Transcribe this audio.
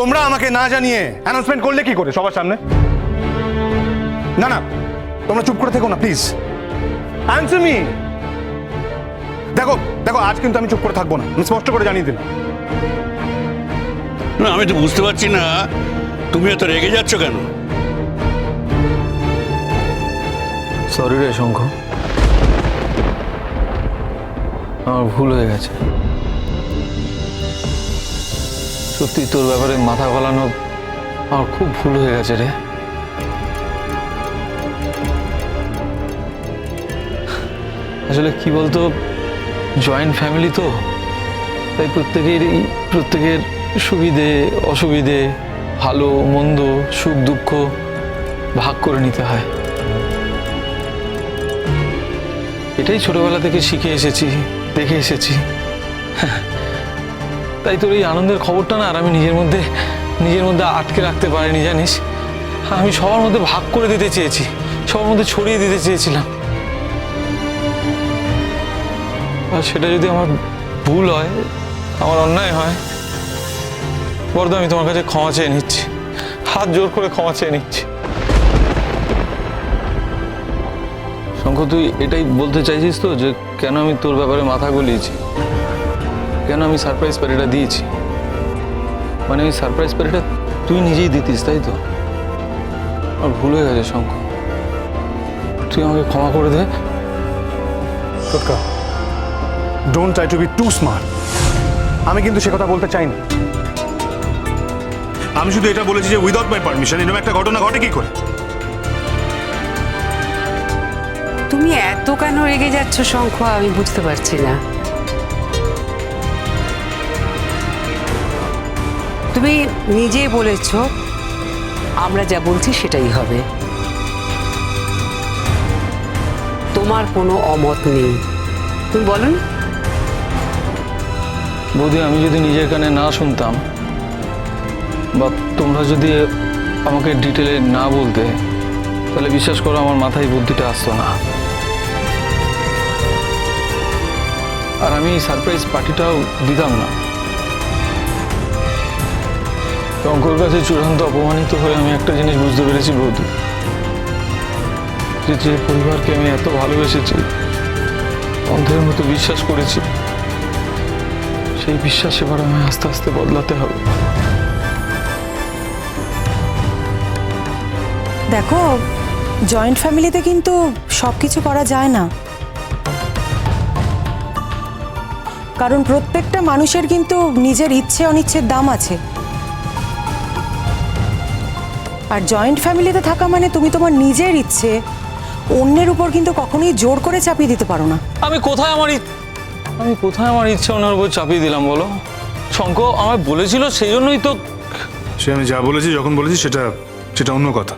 তোমরা আমাকে না জানিয়ে অ্যানাউন্সমেন্ট করলে কি করে সবার সামনে? না না, তোমরা চুপ করে থেকো না প্লিজ, অ্যানসার মি। দেখো দেখো, আজ কিন্তু আমি চুপ করে থাকবো না, আমি স্পষ্ট করে জানিয়ে দিলাম। না, আমি তো বুঝতে পারছি না তুমি এত রেগে যাচ্ছ কেন? সরি রে শঙ্খ, আমার ভুল হয়ে গেছে। সত্যি তোর ব্যাপারে মাথা গলানো আমার খুব ভুল হয়ে গেছে রে। আসলে কি বলতো, জয়েন্ট ফ্যামিলি তো, তাই প্রত্যেকের সুবিধে অসুবিধে, ভালো মন্দ, সুখ দুঃখ ভাগ করে নিতে হয়। এটাই ছোটবেলা থেকে শিখে এসেছি, দেখে এসেছি। তাই তোর এই আনন্দের খবরটা না আর আমি নিজের মধ্যে আটকে রাখতে পারিনি, জানিস। আমি সবার মধ্যে ভাগ করে দিতে চেয়েছি, সবার মধ্যে ছড়িয়ে দিতে চেয়েছিলাম। আর সেটা যদি আমার ভুল হয়, আমার অন্যায় হয়, বড়দা আমি তোমার কাছে ক্ষমা চেয়ে নিচ্ছি, হাত জোর করে ক্ষমা চেয়ে নিচ্ছি। শঙ্খ, তুই এটাই বলতে চাইছিস তো যে কেন আমি তোর ব্যাপারে মাথা গলিয়েছি, কেন আমি সারপ্রাইজ পার্টিটা দিয়েছি? মানে ওই সারপ্রাইজ পার্টিটা তুই নিজেই দিতিস, তাই তো? আমার ভুল হয়ে গেছে শঙ্খ, তুই আমাকে ক্ষমা করে দে। টোটকা, don't try to be too smart. আমি কিন্তু সে কথা বলতে চাই না। আমি শুধু এটা বলেছি যে উইদাউট মাই পারমিশন এরকম একটা ঘটনা ঘটে কি করে। তুমি এত কেন রেগে যাচ্ছ শঙ্খ, আমি বুঝতে পারছি না। তুমি নিজেই বলেছ আমরা যা বলছি সেটাই হবে, তোমার কোনো অমত নেই। তুমি বলো না। বৌদি, আমি যদি নিজের কানে না শুনতাম বা তোমরা যদি আমাকে ডিটেলে না বলতে, তাহলে বিশ্বাস করো আমার মাথায় বুদ্ধিটা আসতো না। আর আমি সারপ্রাইজ পার্টিটাও দিতাম না। শঙ্কর কাছে চূড়ান্ত অপমানিত হয়ে আমি একটা জিনিস বুঝতে পেরেছি বৌদি, যে পরিবারকে আমি এত ভালোবেসেছি, অন্ধের মতো বিশ্বাস করেছি, সেই বিশ্বাস এবার আমায় আস্তে আস্তে বদলাতে হবে। দেখো, জয়েন্ট ফ্যামিলিতে কিন্তু সব কিছু করা যায় না, কারণ প্রত্যেকটা মানুষের কিন্তু নিজের ইচ্ছে অনিচ্ছের দাম আছে। আর জয়েন্ট ফ্যামিলিতে থাকা মানে তুমি তোমার নিজের ইচ্ছে অন্যের উপর কিন্তু কখনোই জোর করে চাপিয়ে দিতে পারো না। আমি কোথায় আমার ইচ্ছে ওনার উপর চাপিয়ে দিলাম বলো? শঙ্খ আমায় বলেছিল, সেই জন্যই তো। সে আমি যা বলেছি, যখন বলেছি সেটা অন্য কথা।